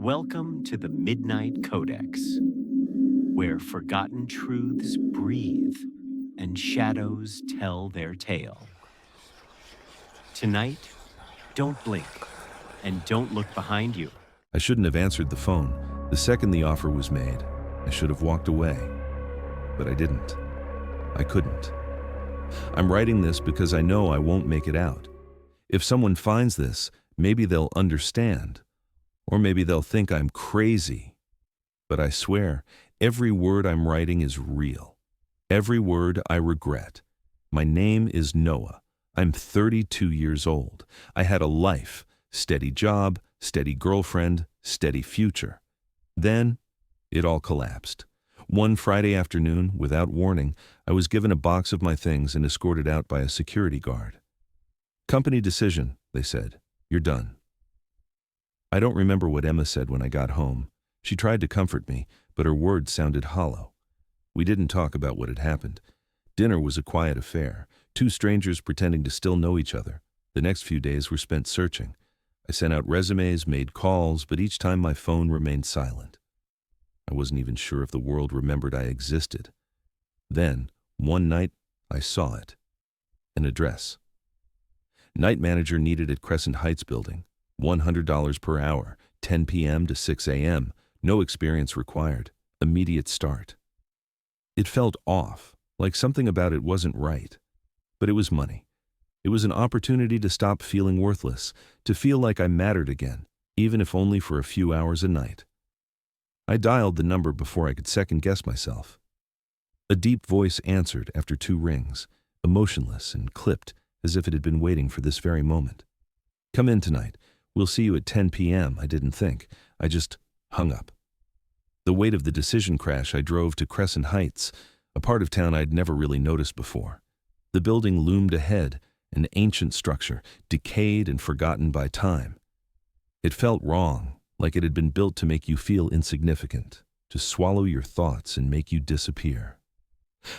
Welcome to the Midnight Codex, where forgotten truths breathe and shadows tell their tale. Tonight, don't blink and don't look behind you. I shouldn't have answered the phone. The second the offer was made, I should have walked away. But I didn't. I couldn't. I'm writing this because I know I won't make it out. If someone finds this, maybe they'll understand. Or maybe they'll think I'm crazy. But I swear, every word I'm writing is real. Every word I regret. My name is Noah. I'm 32 years old. I had a life, steady job, steady girlfriend, steady future. Then, it all collapsed. One Friday afternoon, without warning, I was given a box of my things and escorted out by a security guard. Company decision, they said. You're done. I don't remember what Emma said when I got home. She tried to comfort me, but her words sounded hollow. We didn't talk about what had happened. Dinner was a quiet affair, two strangers pretending to still know each other. The next few days were spent searching. I sent out resumes, made calls, but each time my phone remained silent. I wasn't even sure if the world remembered I existed. Then, one night, I saw it. An address. Night manager needed at Crescent Heights building. $100 per hour, 10 p.m. to 6 a.m., no experience required, immediate start. It felt off, like something about it wasn't right. But it was money. It was an opportunity to stop feeling worthless, to feel like I mattered again, even if only for a few hours a night. I dialed the number before I could second-guess myself. A deep voice answered after 2 rings, emotionless and clipped, as if it had been waiting for this very moment. Come in tonight. We'll see you at 10 p.m., I didn't think. I just hung up. The weight of the decision crash, I drove to Crescent Heights, a part of town I'd never really noticed before. The building loomed ahead, an ancient structure, decayed and forgotten by time. It felt wrong, like it had been built to make you feel insignificant, to swallow your thoughts and make you disappear.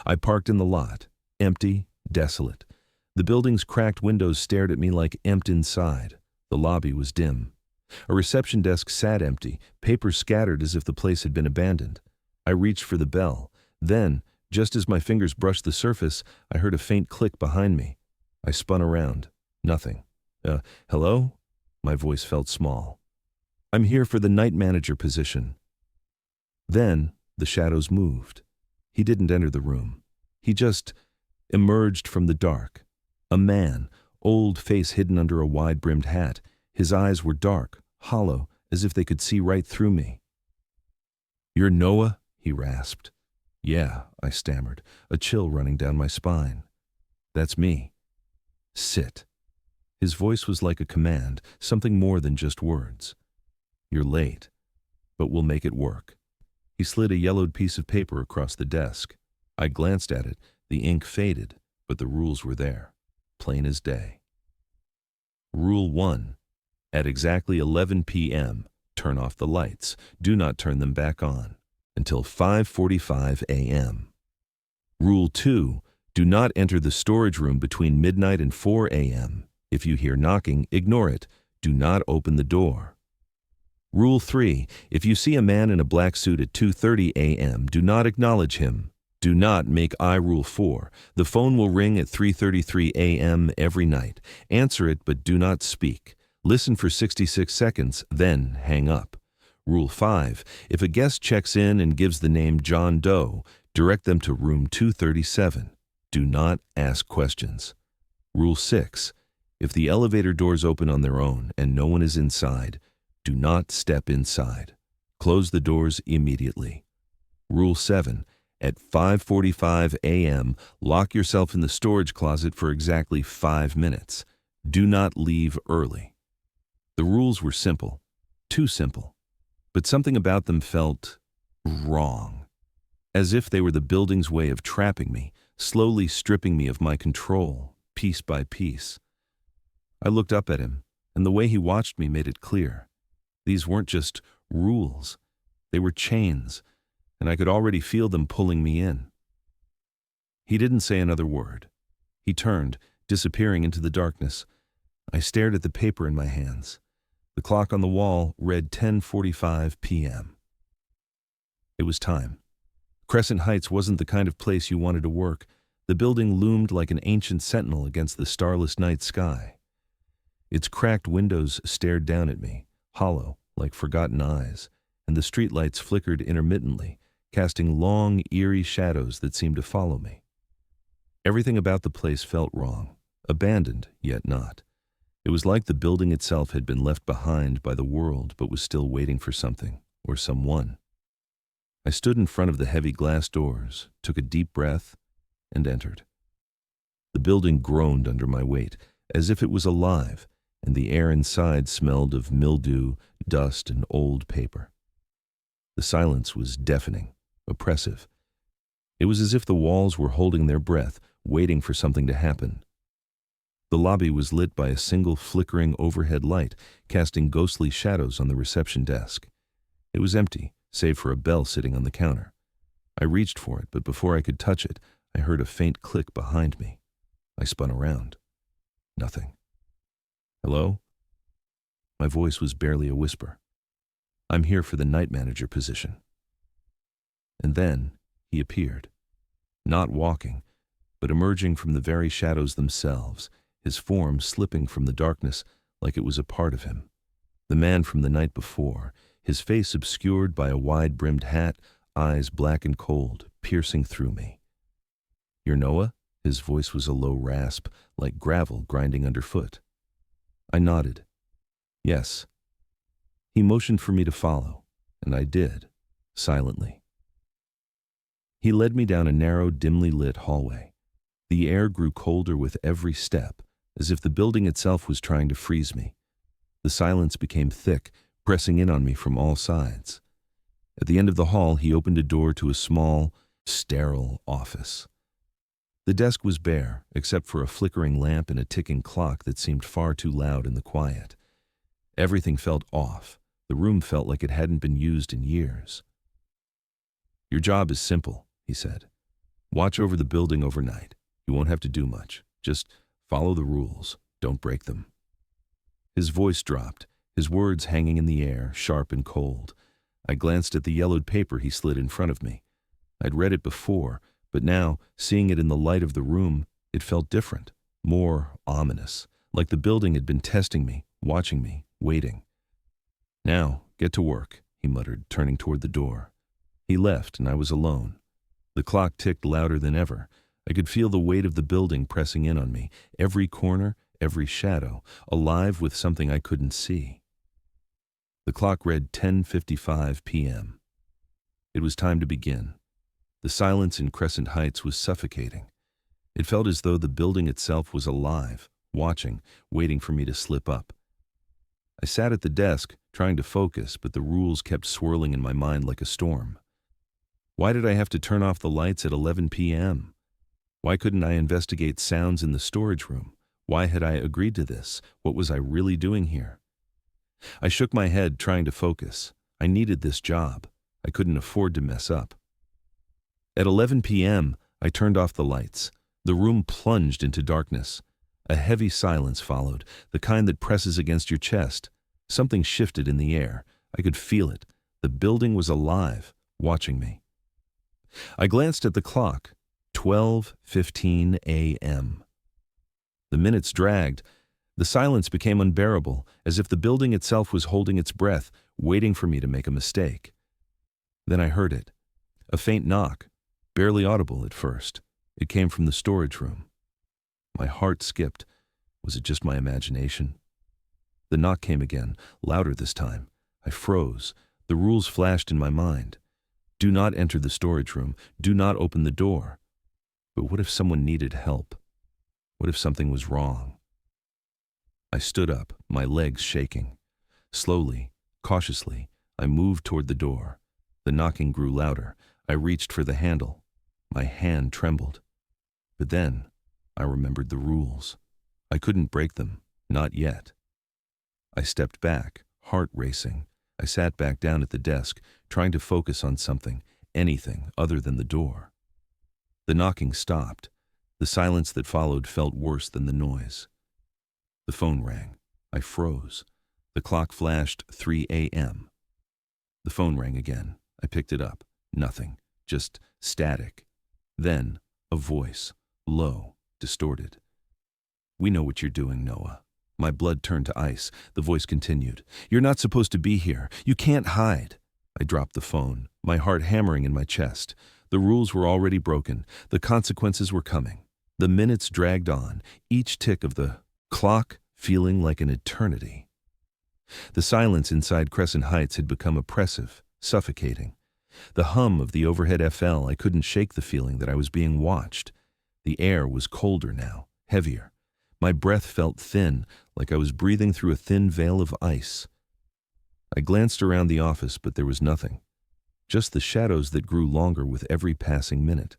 I parked in the lot, empty, desolate. The building's cracked windows stared at me like empty inside. The lobby was dim. A reception desk sat empty, papers scattered as if the place had been abandoned. I reached for the bell. Then, just as my fingers brushed the surface, I heard a faint click behind me. I spun around. Nothing. Hello? My voice felt small. I'm here for the night manager position. Then, the shadows moved. He didn't enter the room. He just emerged from the dark. A man, old face hidden under a wide-brimmed hat. His eyes were dark, hollow, as if they could see right through me. "You're Noah?" he rasped. "Yeah," I stammered, a chill running down my spine. "That's me." "Sit." His voice was like a command, something more than just words. "You're late, but we'll make it work." He slid a yellowed piece of paper across the desk. I glanced at it. The ink faded, but the rules were there, plain as day. Rule 1. At exactly 11 p.m., turn off the lights. Do not turn them back on until 5:45 a.m. Rule 2. Do not enter the storage room between midnight and 4 a.m. If you hear knocking, ignore it. Do not open the door. Rule 3. If you see a man in a black suit at 2:30 a.m., do not acknowledge him. Do not make eye rule 4. The phone will ring at 3:33 a.m. every night. Answer it, but do not speak. Listen for 66 seconds, then hang up. Rule 5. If a guest checks in and gives the name John Doe, direct them to room 237. Do not ask questions. Rule 6. If the elevator doors open on their own and no one is inside, do not step inside. Close the doors immediately. Rule 7. At 5:45 a.m., lock yourself in the storage closet for exactly 5 minutes. Do not leave early. The rules were simple, too simple, but something about them felt wrong, as if they were the building's way of trapping me, slowly stripping me of my control, piece by piece. I looked up at him, and the way he watched me made it clear. These weren't just rules. They were chains, and I could already feel them pulling me in. He didn't say another word. He turned, disappearing into the darkness. I stared at the paper in my hands. The clock on the wall read 10:45 p.m. It was time. Crescent Heights wasn't the kind of place you wanted to work. The building loomed like an ancient sentinel against the starless night sky. Its cracked windows stared down at me, hollow like forgotten eyes, and the streetlights flickered intermittently, casting long, eerie shadows that seemed to follow me. Everything about the place felt wrong, abandoned yet not. It was like the building itself had been left behind by the world but was still waiting for something or someone. I stood in front of the heavy glass doors, took a deep breath, and entered. The building groaned under my weight, as if it was alive, and the air inside smelled of mildew, dust, and old paper. The silence was deafening, oppressive. It was as if the walls were holding their breath, waiting for something to happen. The lobby was lit by a single flickering overhead light, casting ghostly shadows on the reception desk. It was empty, save for a bell sitting on the counter. I reached for it, but before I could touch it, I heard a faint click behind me. I spun around. Nothing. Hello? My voice was barely a whisper. I'm here for the night manager position. And then he appeared. Not walking, but emerging from the very shadows themselves, his form slipping from the darkness like it was a part of him. The man from the night before, his face obscured by a wide-brimmed hat, eyes black and cold, piercing through me. You're Noah? His voice was a low rasp, like gravel grinding underfoot. I nodded. Yes. He motioned for me to follow, and I did, silently. He led me down a narrow, dimly lit hallway. The air grew colder with every step, as if the building itself was trying to freeze me. The silence became thick, pressing in on me from all sides. At the end of the hall, he opened a door to a small, sterile office. The desk was bare, except for a flickering lamp and a ticking clock that seemed far too loud in the quiet. Everything felt off. The room felt like it hadn't been used in years. Your job is simple, he said. Watch over the building overnight. You won't have to do much. Just follow the rules. Don't break them. His voice dropped, his words hanging in the air, sharp and cold. I glanced at the yellowed paper he slid in front of me. I'd read it before, but now, seeing it in the light of the room, it felt different, more ominous, like the building had been testing me, watching me, waiting. Now, get to work, he muttered, turning toward the door. He left, and I was alone. The clock ticked louder than ever. I could feel the weight of the building pressing in on me, every corner, every shadow, alive with something I couldn't see. The clock read 10:55 p.m. It was time to begin. The silence in Crescent Heights was suffocating. It felt as though the building itself was alive, watching, waiting for me to slip up. I sat at the desk, trying to focus, but the rules kept swirling in my mind like a storm. Why did I have to turn off the lights at 11 p.m.? Why couldn't I investigate sounds in the storage room? Why had I agreed to this? What was I really doing here? I shook my head, trying to focus. I needed this job. I couldn't afford to mess up. At 11 p.m., I turned off the lights. The room plunged into darkness. A heavy silence followed, the kind that presses against your chest. Something shifted in the air. I could feel it. The building was alive, watching me. I glanced at the clock. 12:15 a.m. The minutes dragged. The silence became unbearable, as if the building itself was holding its breath, waiting for me to make a mistake. Then I heard it. A faint knock, barely audible at first. It came from the storage room. My heart skipped. Was it just my imagination? The knock came again, louder this time. I froze. The rules flashed in my mind. Do not enter the storage room. Do not open the door. But what if someone needed help? What if something was wrong? I stood up, my legs shaking. Slowly, cautiously, I moved toward the door. The knocking grew louder. I reached for the handle. My hand trembled. But then, I remembered the rules. I couldn't break them, not yet. I stepped back, heart racing. I sat back down at the desk, trying to focus on something, anything other than the door. The knocking stopped. The silence that followed felt worse than the noise. The phone rang. I froze. The clock flashed 3 a.m. The phone rang again. I picked it up. Nothing. Just static. Then, a voice. Low. Distorted. "We know what you're doing, Noah." My blood turned to ice. The voice continued. "You're not supposed to be here. You can't hide." I dropped the phone, my heart hammering in my chest. The rules were already broken. The consequences were coming. The minutes dragged on, each tick of the clock feeling like an eternity. The silence inside Crescent Heights had become oppressive, suffocating. The hum of the overhead FL, I couldn't shake the feeling that I was being watched. The air was colder now, heavier. My breath felt thin, like I was breathing through a thin veil of ice. I glanced around the office, but there was nothing. Just the shadows that grew longer with every passing minute.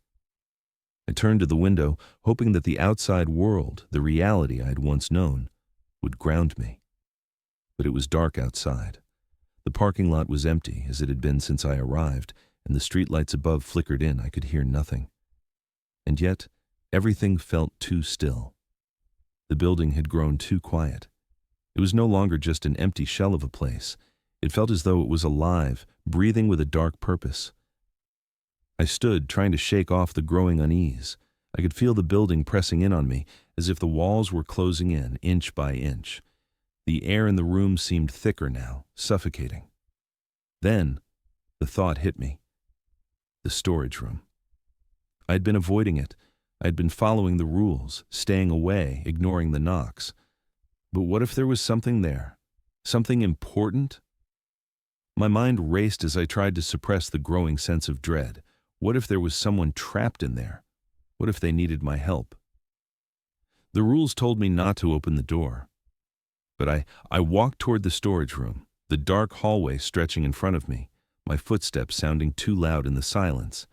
I turned to the window, hoping that the outside world, the reality I had once known, would ground me. But it was dark outside. The parking lot was empty, as it had been since I arrived, and the streetlights above flickered in. I could hear nothing. And yet, everything felt too still. The building had grown too quiet. It was no longer just an empty shell of a place. It felt as though it was alive, breathing with a dark purpose. I stood, trying to shake off the growing unease. I could feel the building pressing in on me, as if the walls were closing in, inch by inch. The air in the room seemed thicker now, suffocating. Then, the thought hit me. The storage room. I had been avoiding it. I had been following the rules, staying away, ignoring the knocks. But what if there was something there? Something important? My mind raced as I tried to suppress the growing sense of dread. What if there was someone trapped in there? What if they needed my help? The rules told me not to open the door. But I walked toward the storage room, the dark hallway stretching in front of me, my footsteps sounding too loud in the silence.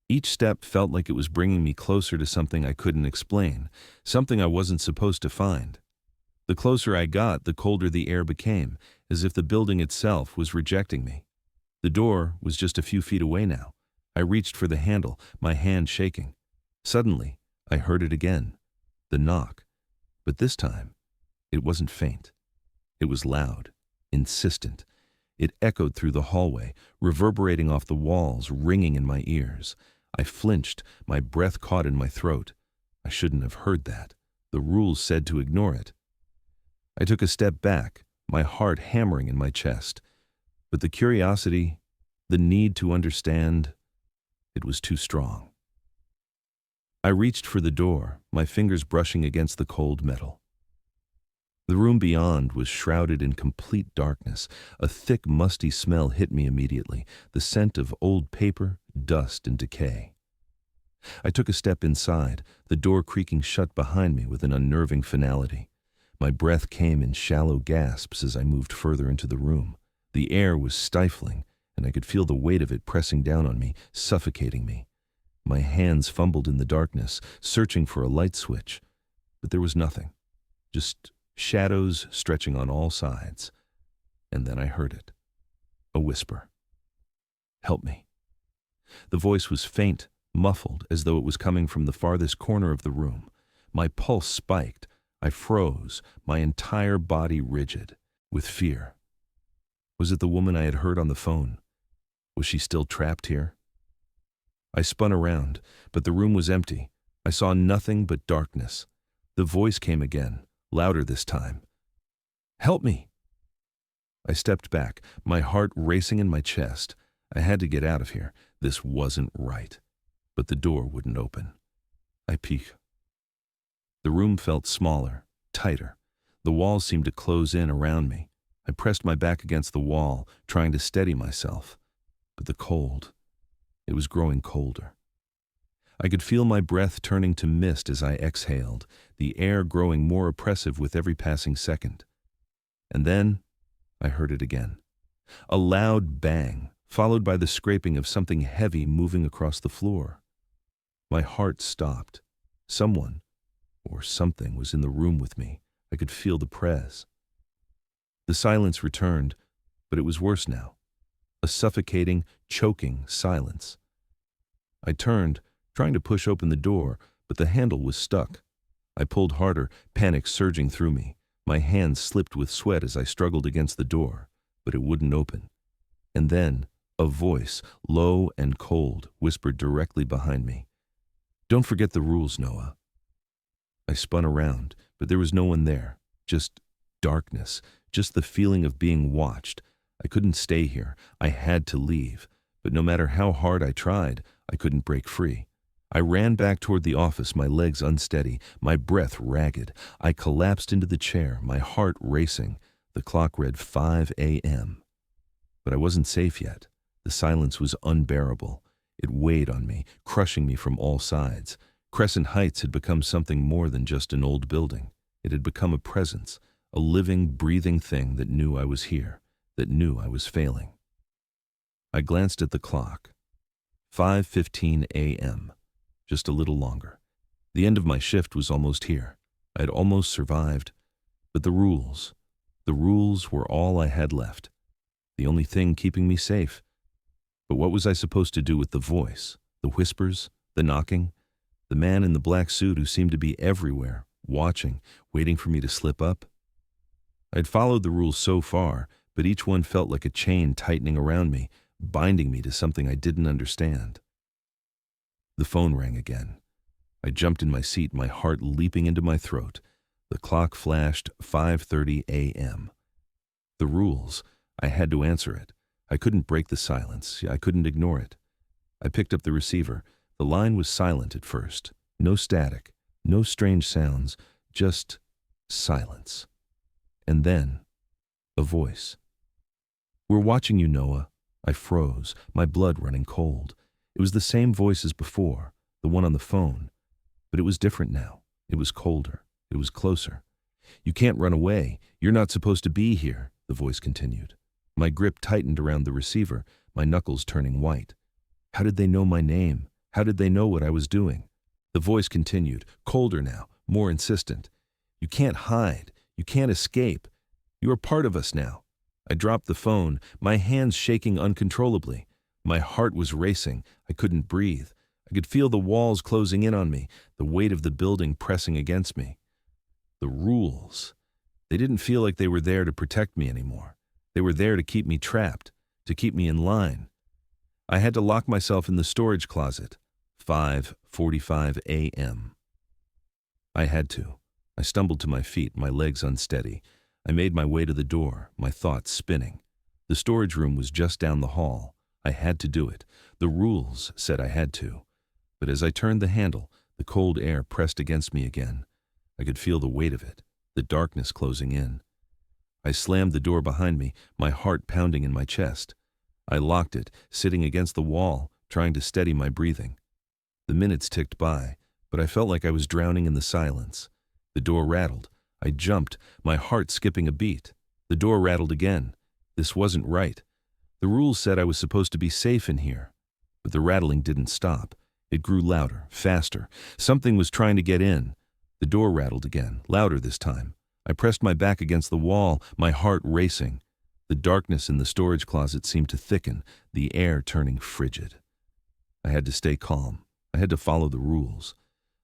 Each step felt like it was bringing me closer to something I couldn't explain, something I wasn't supposed to find. The closer I got, the colder the air became, as if the building itself was rejecting me. The door was just a few feet away now. I reached for the handle, my hand shaking. Suddenly, I heard it again, the knock. But this time, it wasn't faint. It was loud, insistent. It echoed through the hallway, reverberating off the walls, ringing in my ears. I flinched, my breath caught in my throat. I shouldn't have heard that. The rules said to ignore it. I took a step back, my heart hammering in my chest. But the curiosity, the need to understand, it was too strong. I reached for the door, my fingers brushing against the cold metal. The room beyond was shrouded in complete darkness. A thick, musty smell hit me immediately, the scent of old paper, dust, and decay. I took a step inside, the door creaking shut behind me with an unnerving finality. My breath came in shallow gasps as I moved further into the room. The air was stifling, and I could feel the weight of it pressing down on me, suffocating me. My hands fumbled in the darkness, searching for a light switch, but there was nothing, just shadows stretching on all sides. And then I heard it. A whisper. "Help me." The voice was faint, muffled, as though it was coming from the farthest corner of the room. My pulse spiked. I froze, my entire body rigid, with fear. Was it the woman I had heard on the phone? Was she still trapped here? I spun around, but the room was empty. I saw nothing but darkness. The voice came again, louder this time. "Help me!" I stepped back, my heart racing in my chest. I had to get out of here. This wasn't right. But the door wouldn't open. I peeked. The room felt smaller, tighter. The walls seemed to close in around me. I pressed my back against the wall, trying to steady myself. But the cold, it was growing colder. I could feel my breath turning to mist as I exhaled, the air growing more oppressive with every passing second. And then I heard it again. A loud bang, followed by the scraping of something heavy moving across the floor. My heart stopped. Someone, or something, was in the room with me. I could feel the press. The silence returned, but it was worse now. A suffocating, choking silence. I turned, trying to push open the door, but the handle was stuck. I pulled harder, panic surging through me. My hands slipped with sweat as I struggled against the door, but it wouldn't open. And then, a voice, low and cold, whispered directly behind me. "Don't forget the rules, Noah." I spun around, but there was no one there. Just darkness, just the feeling of being watched. I couldn't stay here. I had to leave. But no matter how hard I tried, I couldn't break free. I ran back toward the office, my legs unsteady, my breath ragged. I collapsed into the chair, my heart racing. The clock read 5 a.m. But I wasn't safe yet. The silence was unbearable. It weighed on me, crushing me from all sides. Crescent Heights had become something more than just an old building. It had become a presence, a living, breathing thing that knew I was here, that knew I was failing. I glanced at the clock. 5:15 a.m. Just a little longer. The end of my shift was almost here. I had almost survived. But the rules were all I had left. The only thing keeping me safe. But what was I supposed to do with the voice, the whispers, the knocking? The man in the black suit who seemed to be everywhere, watching, waiting for me to slip up? I'd followed the rules so far, but each one felt like a chain tightening around me, binding me to something I didn't understand. The phone rang again. I jumped in my seat, my heart leaping into my throat. The clock flashed 5:30 a.m. The rules. I had to answer it. I couldn't break the silence. I couldn't ignore it. I picked up the receiver. The line was silent at first. No static, no strange sounds, just silence. And then, a voice. "We're watching you, Noah." I froze, my blood running cold. It was the same voice as before, the one on the phone. But it was different now. It was colder. It was closer. "You can't run away. You're not supposed to be here," the voice continued. My grip tightened around the receiver, my knuckles turning white. How did they know my name? How did they know what I was doing? The voice continued, colder now, more insistent. "You can't hide. You can't escape. You are part of us now." I dropped the phone, my hands shaking uncontrollably. My heart was racing. I couldn't breathe. I could feel the walls closing in on me, the weight of the building pressing against me. The rules. They didn't feel like they were there to protect me anymore. They were there to keep me trapped, to keep me in line. I had to lock myself in the storage closet. 5:45 a.m. I had to. I stumbled to my feet, my legs unsteady. I made my way to the door, my thoughts spinning. The storage room was just down the hall. I had to do it. The rules said I had to. But as I turned the handle, the cold air pressed against me again. I could feel the weight of it, the darkness closing in. I slammed the door behind me, my heart pounding in my chest. I locked it, sitting against the wall, trying to steady my breathing. The minutes ticked by, but I felt like I was drowning in the silence. The door rattled. I jumped, my heart skipping a beat. The door rattled again. This wasn't right. The rules said I was supposed to be safe in here. But the rattling didn't stop. It grew louder, faster. Something was trying to get in. The door rattled again, louder this time. I pressed my back against the wall, my heart racing. The darkness in the storage closet seemed to thicken, the air turning frigid. I had to stay calm. I had to follow the rules.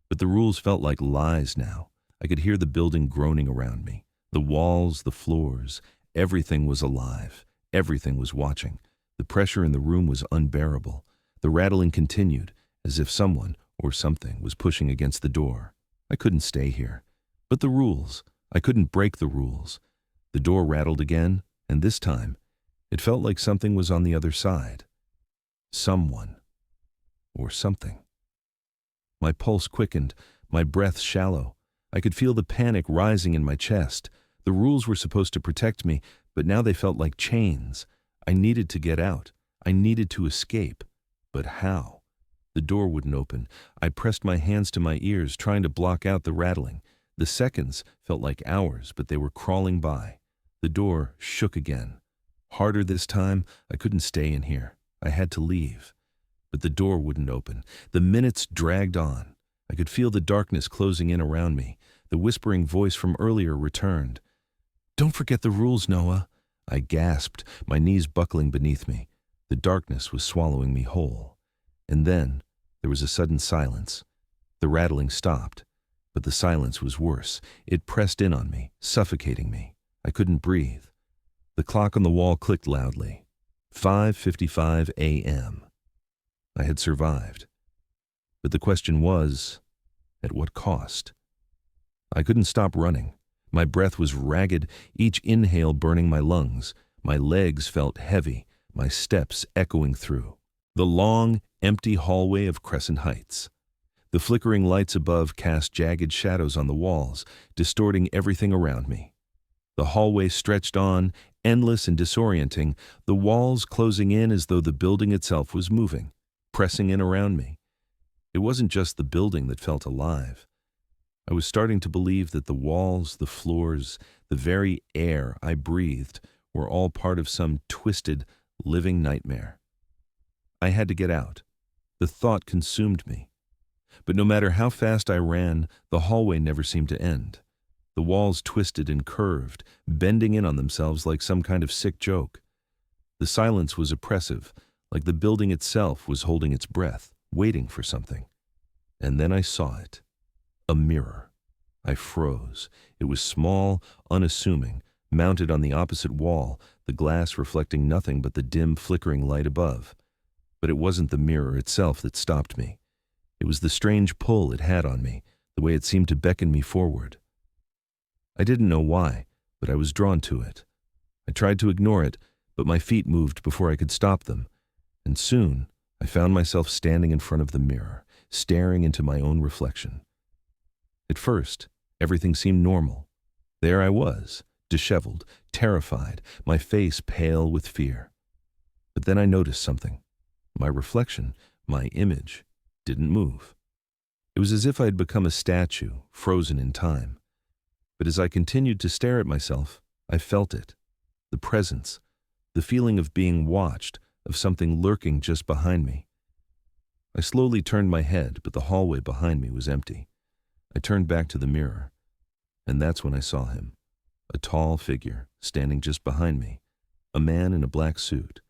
But the rules felt like lies now. I could hear the building groaning around me. The walls, the floors, everything was alive. Everything was watching. The pressure in the room was unbearable. The rattling continued, as if someone or something was pushing against the door. I couldn't stay here. But the rules. I couldn't break the rules. The door rattled again, and this time, it felt like something was on the other side. Someone. Or something. My pulse quickened, my breath shallow. I could feel the panic rising in my chest. The rules were supposed to protect me, but now they felt like chains. I needed to get out. I needed to escape. But how? The door wouldn't open. I pressed my hands to my ears, trying to block out the rattling. The seconds felt like hours, but they were crawling by. The door shook again. Harder this time. I couldn't stay in here. I had to leave. But the door wouldn't open. The minutes dragged on. I could feel the darkness closing in around me. The whispering voice from earlier returned. "Don't forget the rules, Noah." I gasped, my knees buckling beneath me. The darkness was swallowing me whole. And then there was a sudden silence. The rattling stopped. But the silence was worse. It pressed in on me, suffocating me. I couldn't breathe. The clock on the wall clicked loudly. 5:55 a.m. I had survived. But the question was, at what cost? I couldn't stop running. My breath was ragged, each inhale burning my lungs. My legs felt heavy, my steps echoing through the long, empty hallway of Crescent Heights. The flickering lights above cast jagged shadows on the walls, distorting everything around me. The hallway stretched on, endless and disorienting, the walls closing in as though the building itself was moving, pressing in around me. It wasn't just the building that felt alive. I was starting to believe that the walls, the floors, the very air I breathed were all part of some twisted, living nightmare. I had to get out. The thought consumed me. But no matter how fast I ran, the hallway never seemed to end. The walls twisted and curved, bending in on themselves like some kind of sick joke. The silence was oppressive, like the building itself was holding its breath, waiting for something. And then I saw it. A mirror. I froze. It was small, unassuming, mounted on the opposite wall, the glass reflecting nothing but the dim, flickering light above. But it wasn't the mirror itself that stopped me. It was the strange pull it had on me, the way it seemed to beckon me forward. I didn't know why, but I was drawn to it. I tried to ignore it, but my feet moved before I could stop them, and soon I found myself standing in front of the mirror, staring into my own reflection. At first, everything seemed normal. There I was, disheveled, terrified, my face pale with fear. But then I noticed something. My reflection, my image, didn't move. It was as if I had become a statue, frozen in time. But as I continued to stare at myself, I felt it. The presence, the feeling of being watched, of something lurking just behind me. I slowly turned my head, but the hallway behind me was empty. I turned back to the mirror, and that's when I saw him. A tall figure, standing just behind me. A man in a black suit.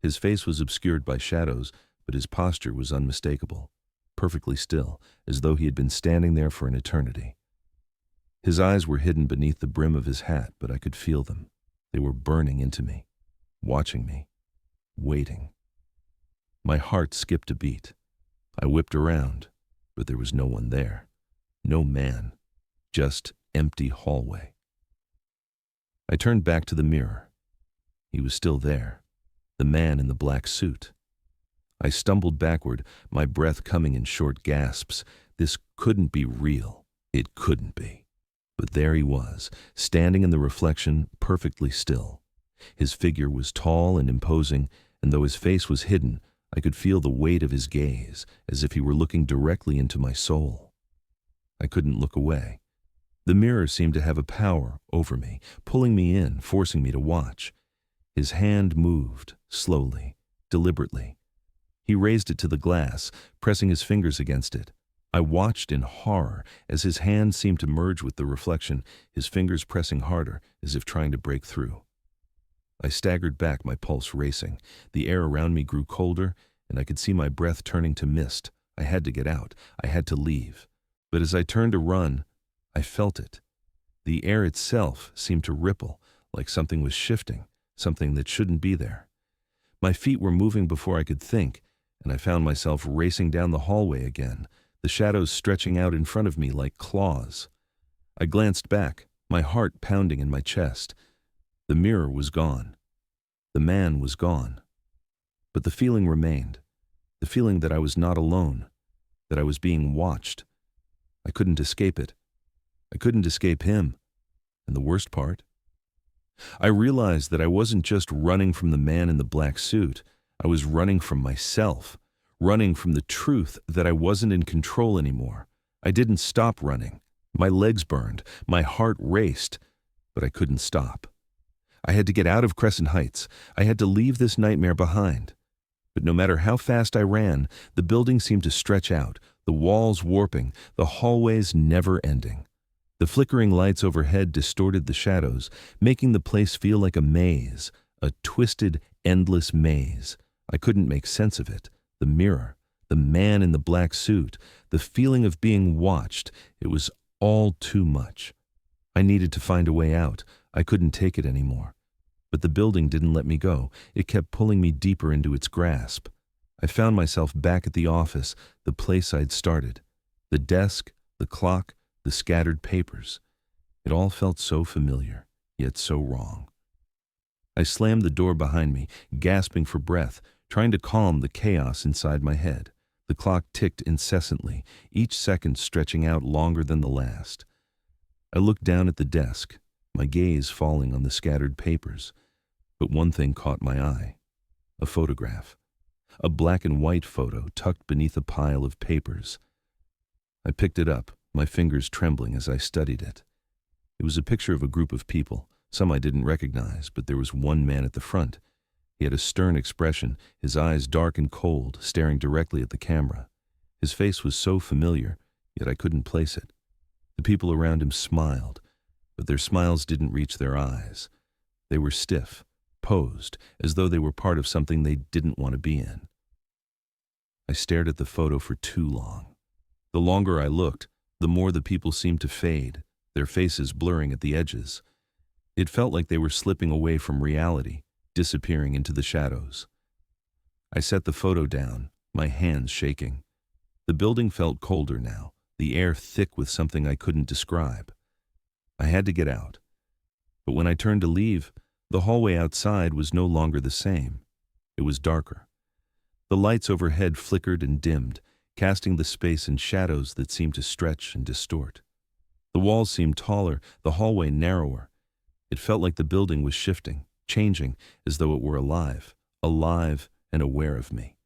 His face was obscured by shadows, but his posture was unmistakable, perfectly still, as though he had been standing there for an eternity. His eyes were hidden beneath the brim of his hat, but I could feel them. They were burning into me, watching me, waiting. My heart skipped a beat. I whipped around, but there was no one there. No man, just empty hallway. I turned back to the mirror. He was still there, the man in the black suit. I stumbled backward, my breath coming in short gasps. This couldn't be real. It couldn't be. But there he was, standing in the reflection, perfectly still. His figure was tall and imposing, and though his face was hidden, I could feel the weight of his gaze, as if he were looking directly into my soul. I couldn't look away. The mirror seemed to have a power over me, pulling me in, forcing me to watch. His hand moved, slowly, deliberately. He raised it to the glass, pressing his fingers against it. I watched in horror as his hand seemed to merge with the reflection, his fingers pressing harder, as if trying to break through. I staggered back, my pulse racing. The air around me grew colder, and I could see my breath turning to mist. I had to get out. I had to leave. But as I turned to run, I felt it. The air itself seemed to ripple, like something was shifting, something that shouldn't be there. My feet were moving before I could think, and I found myself racing down the hallway again, the shadows stretching out in front of me like claws. I glanced back, my heart pounding in my chest. The mirror was gone. The man was gone. But the feeling remained, the feeling that I was not alone, that I was being watched. I couldn't escape it. I couldn't escape him. And the worst part? I realized that I wasn't just running from the man in the black suit. I was running from myself, running from the truth that I wasn't in control anymore. I didn't stop running. My legs burned, my heart raced, but I couldn't stop. I had to get out of Crescent Heights. I had to leave this nightmare behind. But no matter how fast I ran, the building seemed to stretch out, the walls warping, the hallways never ending. The flickering lights overhead distorted the shadows, making the place feel like a maze, a twisted, endless maze. I couldn't make sense of it. The mirror, the man in the black suit, the feeling of being watched, it was All too much. I needed to find a way out. I couldn't take it anymore. But the building didn't let me go. It kept pulling me deeper into its grasp. I found myself back at the office, the place I'd started. The desk, the clock, the scattered papers. It all felt so familiar, yet so wrong. I slammed the door behind me, gasping for breath, trying to calm the chaos inside my head. The clock ticked incessantly, each second stretching out longer than the last. I looked down at the desk, my gaze falling on the scattered papers. But one thing caught my eye. A photograph. A black and white photo tucked beneath a pile of papers. I picked it up, my fingers trembling as I studied it. It was a picture of a group of people. Some I didn't recognize, but there was one man at the front. He had a stern expression, his eyes dark and cold, staring directly at the camera. His face was so familiar, yet I couldn't place it. The people around him smiled, but their smiles didn't reach their eyes. They were stiff, posed, as though they were part of something they didn't want to be in. I stared at the photo for too long. The longer I looked, the more the people seemed to fade, their faces blurring at the edges. It felt like they were slipping away from reality, disappearing into the shadows. I set the photo down, my hands shaking. The building felt colder now, the air thick with something I couldn't describe. I had to get out. But when I turned to leave, the hallway outside was no longer the same. It was darker. The lights overhead flickered and dimmed, casting the space in shadows that seemed to stretch and distort. The walls seemed taller, the hallway narrower. It felt like the building was shifting, changing, as though it were alive and aware of me.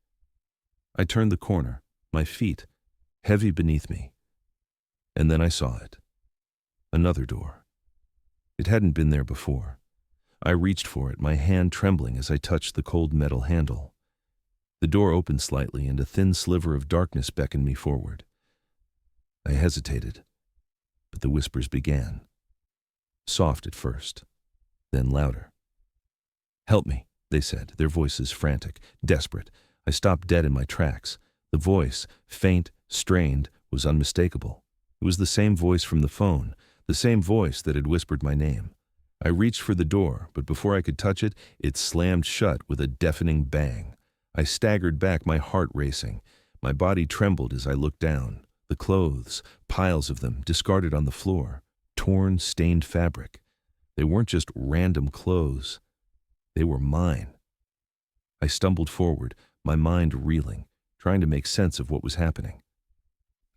I turned the corner, my feet heavy beneath me. And then I saw it. Another door. It hadn't been there before. I reached for it, my hand trembling as I touched the cold metal handle. The door opened slightly, and a thin sliver of darkness beckoned me forward. I hesitated, but the whispers began. Soft at first, then louder. "Help me," they said, their voices frantic, desperate. I stopped dead in my tracks. The voice, faint, strained, was unmistakable. It was the same voice from the phone, the same voice that had whispered my name. I reached for the door, but before I could touch it, it slammed shut with a deafening bang. I staggered back, my heart racing. My body trembled as I looked down. The clothes, piles of them, discarded on the floor. Torn, stained fabric. They weren't just random clothes. They were mine. I stumbled forward, my mind reeling, trying to make sense of what was happening.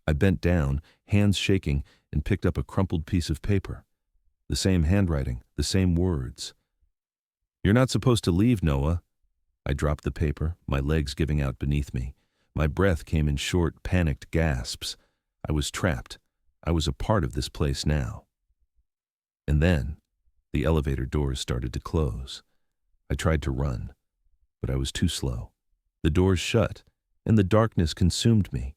I bent down, hands shaking, and picked up a crumpled piece of paper. The same handwriting, the same words. "You're not supposed to leave, Noah." I dropped the paper, my legs giving out beneath me. My breath came in short, panicked gasps. I was trapped. I was a part of this place now. And then, the elevator doors started to close. I tried to run, but I was too slow. The doors shut, and the darkness consumed me.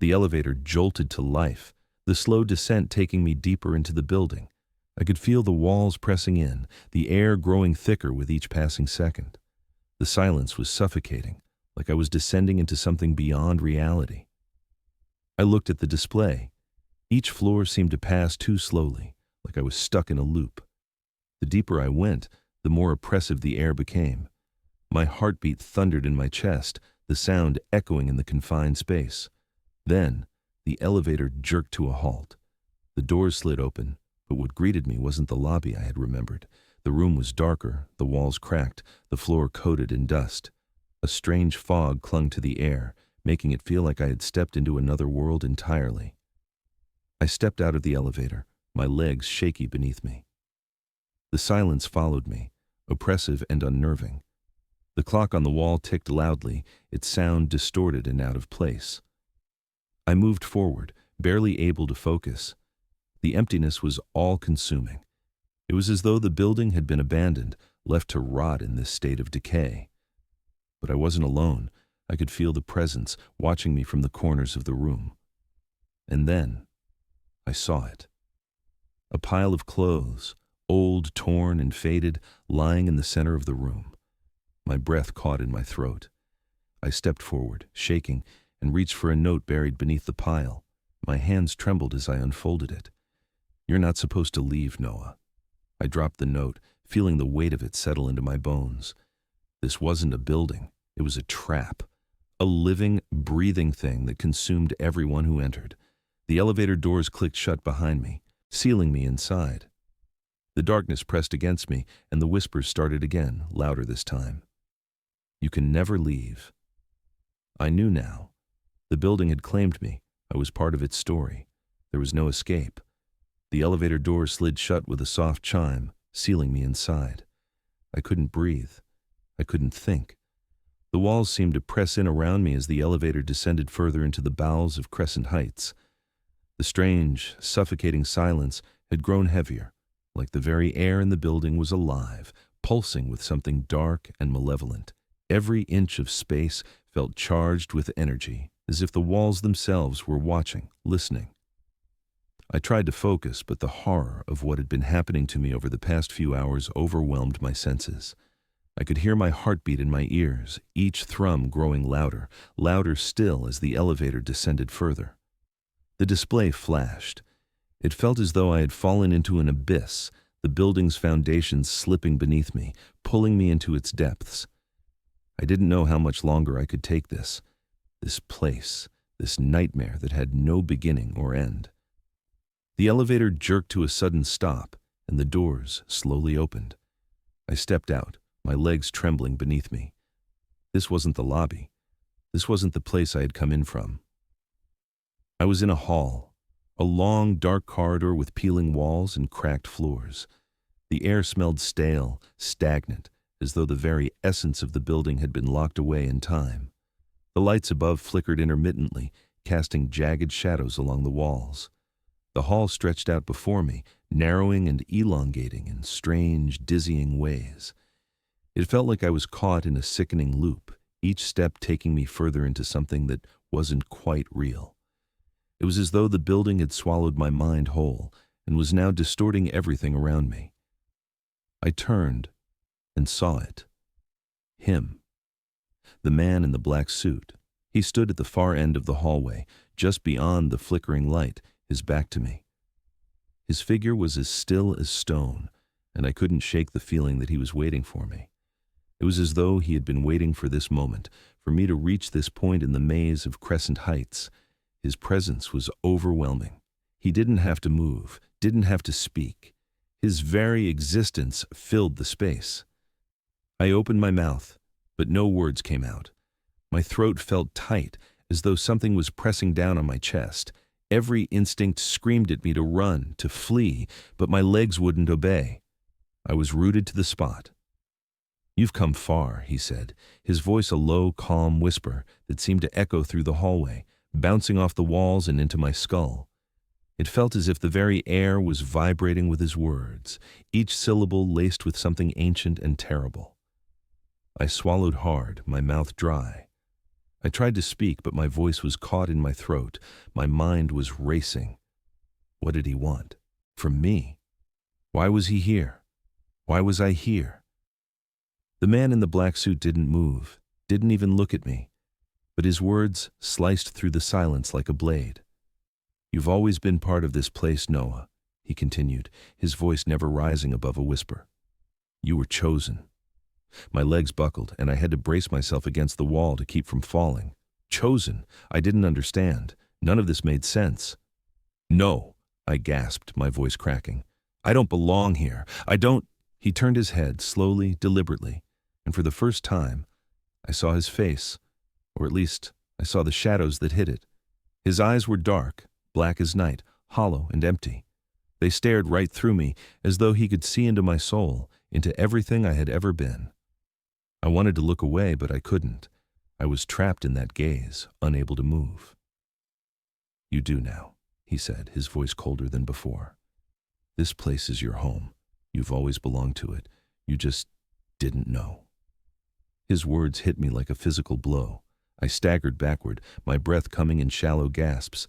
The elevator jolted to life, the slow descent taking me deeper into the building. I could feel the walls pressing in, the air growing thicker with each passing second. The silence was suffocating, like I was descending into something beyond reality. I looked at the display. Each floor seemed to pass too slowly, like I was stuck in a loop. The deeper I went, the more oppressive the air became. My heartbeat thundered in my chest, the sound echoing in the confined space. Then, the elevator jerked to a halt. The doors slid open, but what greeted me wasn't the lobby I had remembered. The room was darker, the walls cracked, the floor coated in dust. A strange fog clung to the air, making it feel like I had stepped into another world entirely. I stepped out of the elevator, my legs shaky beneath me. The silence followed me, oppressive and unnerving. The clock on the wall ticked loudly, its sound distorted and out of place. I moved forward, barely able to focus. The emptiness was all-consuming. It was as though the building had been abandoned, left to rot in this state of decay. But I wasn't alone. I could feel the presence watching me from the corners of the room. And then, I saw it. A pile of clothes, old, torn, and faded, lying in the center of the room. My breath caught in my throat. I stepped forward, shaking, and reached for a note buried beneath the pile. My hands trembled as I unfolded it. "You're not supposed to leave, Noah." I dropped the note, feeling the weight of it settle into my bones. This wasn't a building. It was a trap. A living, breathing thing that consumed everyone who entered. The elevator doors clicked shut behind me, sealing me inside. The darkness pressed against me, and the whispers started again, louder this time. "You can never leave." I knew now. The building had claimed me. I was part of its story. There was no escape. The elevator doors slid shut with a soft chime, sealing me inside. I couldn't breathe. I couldn't think. The walls seemed to press in around me as the elevator descended further into the bowels of Crescent Heights. The strange, suffocating silence had grown heavier, like the very air in the building was alive, pulsing with something dark and malevolent. Every inch of space felt charged with energy, as if the walls themselves were watching, listening. I tried to focus, but the horror of what had been happening to me over the past few hours overwhelmed my senses. I could hear my heartbeat in my ears, each thrum growing louder, louder still as the elevator descended further. The display flashed. It felt as though I had fallen into an abyss, the building's foundations slipping beneath me, pulling me into its depths. I didn't know how much longer I could take this place, this nightmare that had no beginning or end. The elevator jerked to a sudden stop, and the doors slowly opened. I stepped out, my legs trembling beneath me. This wasn't the lobby. This wasn't the place I had come in from. I was in a hall, a long, dark corridor with peeling walls and cracked floors. The air smelled stale, stagnant, as though the very essence of the building had been locked away in time. The lights above flickered intermittently, casting jagged shadows along the walls. The hall stretched out before me, narrowing and elongating in strange, dizzying ways. It felt like I was caught in a sickening loop, each step taking me further into something that wasn't quite real. It was as though the building had swallowed my mind whole and was now distorting everything around me. I turned and saw it. Him. The man in the black suit. He stood at the far end of the hallway, just beyond the flickering light, his back to me. His figure was as still as stone, and I couldn't shake the feeling that he was waiting for me. It was as though he had been waiting for this moment, for me to reach this point in the maze of Crescent Heights. His presence was overwhelming. He didn't have to move, didn't have to speak. His very existence filled the space. I opened my mouth, but no words came out. My throat felt tight, as though something was pressing down on my chest. Every instinct screamed at me to run, to flee, but my legs wouldn't obey. I was rooted to the spot. "You've come far," he said, his voice a low, calm whisper that seemed to echo through the hallway, bouncing off the walls and into my skull. It felt as if the very air was vibrating with his words, each syllable laced with something ancient and terrible. I swallowed hard, my mouth dry. I tried to speak, but my voice was caught in my throat. My mind was racing. What did he want? From me? Why was he here? Why was I here? The man in the black suit didn't move, didn't even look at me, but his words sliced through the silence like a blade. "You've always been part of this place, Noah," he continued, his voice never rising above a whisper. "You were chosen." My legs buckled, and I had to brace myself against the wall to keep from falling. Chosen? I didn't understand. None of this made sense. "No," I gasped, my voice cracking. "I don't belong here. I don't—" He turned his head slowly, deliberately, and for the first time, I saw his face, or at least I saw the shadows that hid it. His eyes were dark, black as night, hollow and empty. They stared right through me, as though he could see into my soul, into everything I had ever been. I wanted to look away, but I couldn't. I was trapped in that gaze, unable to move. "You do now," he said, his voice colder than before. "This place is your home. You've always belonged to it. You just didn't know." His words hit me like a physical blow. I staggered backward, my breath coming in shallow gasps.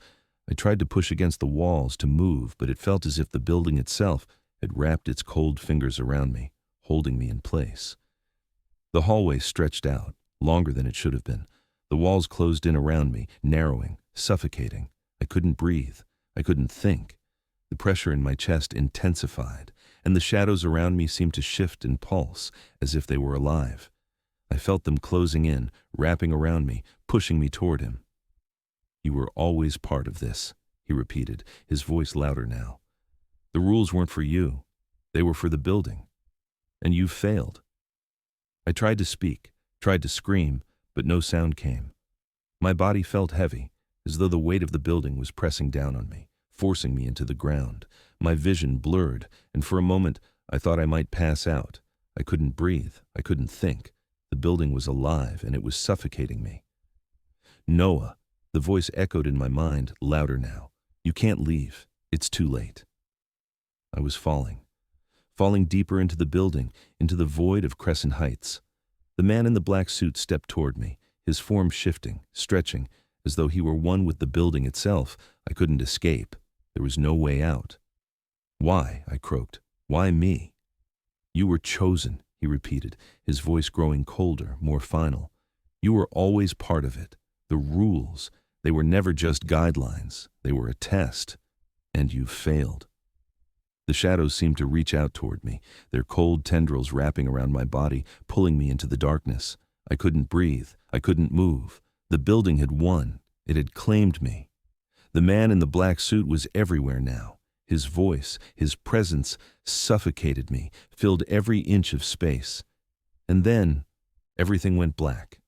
I tried to push against the walls to move, but it felt as if the building itself had wrapped its cold fingers around me, holding me in place. The hallway stretched out, longer than it should have been. The walls closed in around me, narrowing, suffocating. I couldn't breathe. I couldn't think. The pressure in my chest intensified, and the shadows around me seemed to shift and pulse as if they were alive. I felt them closing in, wrapping around me, pushing me toward him. "You were always part of this," he repeated, his voice louder now. "The rules weren't for you. They were for the building. And you've failed." I tried to speak, tried to scream, but no sound came. My body felt heavy, as though the weight of the building was pressing down on me, forcing me into the ground. My vision blurred, and for a moment I thought I might pass out. I couldn't breathe. I couldn't think. The building was alive, and it was suffocating me. "Noah," the voice echoed in my mind, louder now. "You can't leave. It's too late." I was falling deeper into the building, into the void of Crescent Heights. The man in the black suit stepped toward me, his form shifting, stretching, as though he were one with the building itself. I couldn't escape. There was no way out. "Why?" I croaked. "Why me?" "You were chosen," he repeated, his voice growing colder, more final. "You were always part of it. The rules, they were never just guidelines. They were a test. And you failed." The shadows seemed to reach out toward me, their cold tendrils wrapping around my body, pulling me into the darkness. I couldn't breathe. I couldn't move. The building had won. It had claimed me. The man in the black suit was everywhere now. His voice, his presence suffocated me, filled every inch of space. And then everything went black.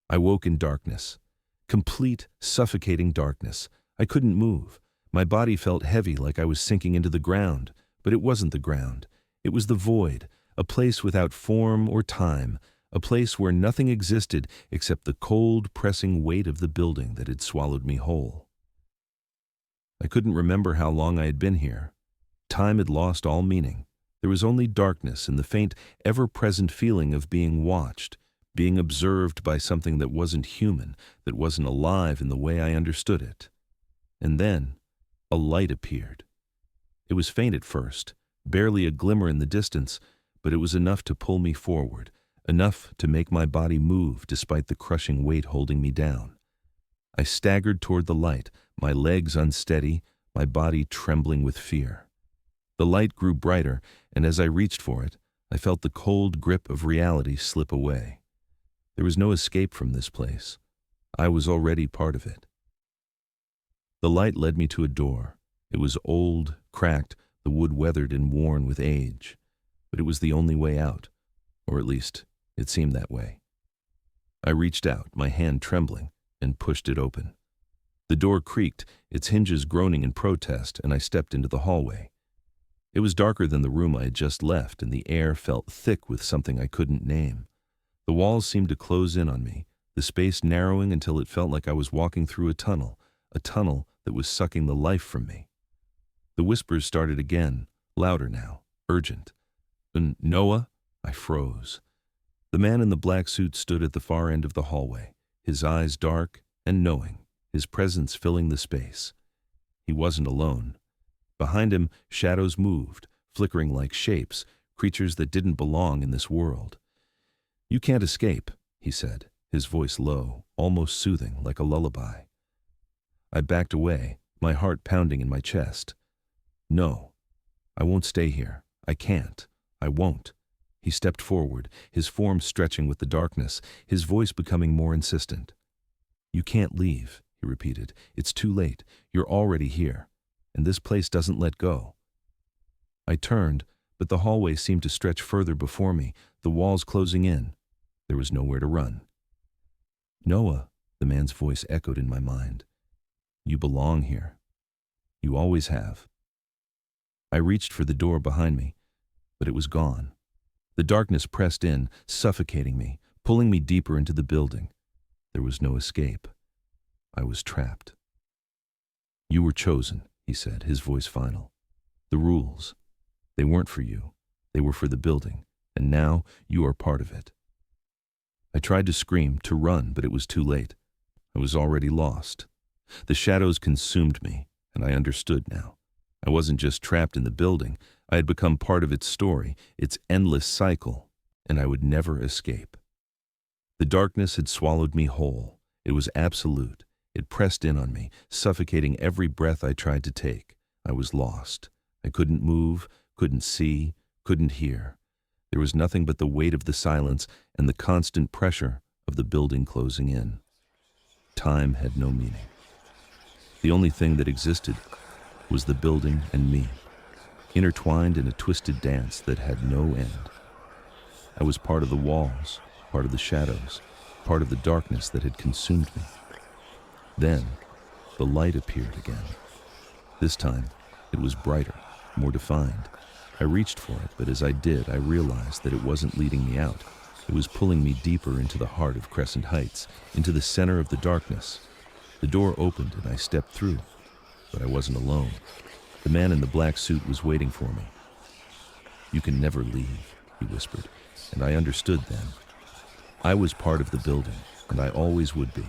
I woke in darkness. Complete, suffocating darkness. I couldn't move. My body felt heavy, like I was sinking into the ground. But it wasn't the ground. It was the void, a place without form or time, a place where nothing existed except the cold, pressing weight of the building that had swallowed me whole. I couldn't remember how long I had been here. Time had lost all meaning. There was only darkness and the faint, ever-present feeling of being watched, being observed by something that wasn't human, that wasn't alive in the way I understood it. And then a light appeared. It was faint at first, barely a glimmer in the distance, but it was enough to pull me forward, enough to make my body move despite the crushing weight holding me down. I staggered toward the light, my legs unsteady, my body trembling with fear. The light grew brighter, and as I reached for it, I felt the cold grip of reality slip away. There was no escape from this place. I was already part of it. The light led me to a door. It was old, cracked, the wood weathered and worn with age. But it was the only way out, or at least it seemed that way. I reached out, my hand trembling, and pushed it open. The door creaked, its hinges groaning in protest, and I stepped into the hallway. It was darker than the room I had just left, and the air felt thick with something I couldn't name. The walls seemed to close in on me, the space narrowing until it felt like I was walking through a tunnel that was sucking the life from me. The whispers started again, louder now, urgent. "Noah?" I froze. The man in the black suit stood at the far end of the hallway, his eyes dark and knowing, his presence filling the space. He wasn't alone. Behind him, shadows moved, flickering like shapes, creatures that didn't belong in this world. "You can't escape," he said, his voice low, almost soothing, like a lullaby. I backed away, my heart pounding in my chest. "No, I won't stay here. I can't. I won't." He stepped forward, his form stretching with the darkness, his voice becoming more insistent. "You can't leave," he repeated. "It's too late. You're already here. And this place doesn't let go." I turned, but the hallway seemed to stretch further before me, the walls closing in. There was nowhere to run. "Noah," the man's voice echoed in my mind. "You belong here. You always have." I reached for the door behind me, but it was gone. The darkness pressed in, suffocating me, pulling me deeper into the building. There was no escape. I was trapped. "You were chosen," he said, his voice final. "The rules, they weren't for you. They were for the building, and now you are part of it." I tried to scream, to run, but it was too late. I was already lost. The shadows consumed me, and I understood now. I wasn't just trapped in the building. I had become part of its story, its endless cycle, and I would never escape. The darkness had swallowed me whole. It was absolute. It pressed in on me, suffocating every breath I tried to take. I was lost. I couldn't move, couldn't see, couldn't hear. There was nothing but the weight of the silence and the constant pressure of the building closing in. Time had no meaning. The only thing that existed was the building and me, intertwined in a twisted dance that had no end. I was part of the walls, part of the shadows, part of the darkness that had consumed me. Then, the light appeared again. This time, it was brighter, more defined. I reached for it, but as I did, I realized that it wasn't leading me out. It was pulling me deeper into the heart of Crescent Heights, into the center of the darkness. The door opened and I stepped through, but I wasn't alone. The man in the black suit was waiting for me. "You can never leave," he whispered, and I understood then. I was part of the building, and I always would be.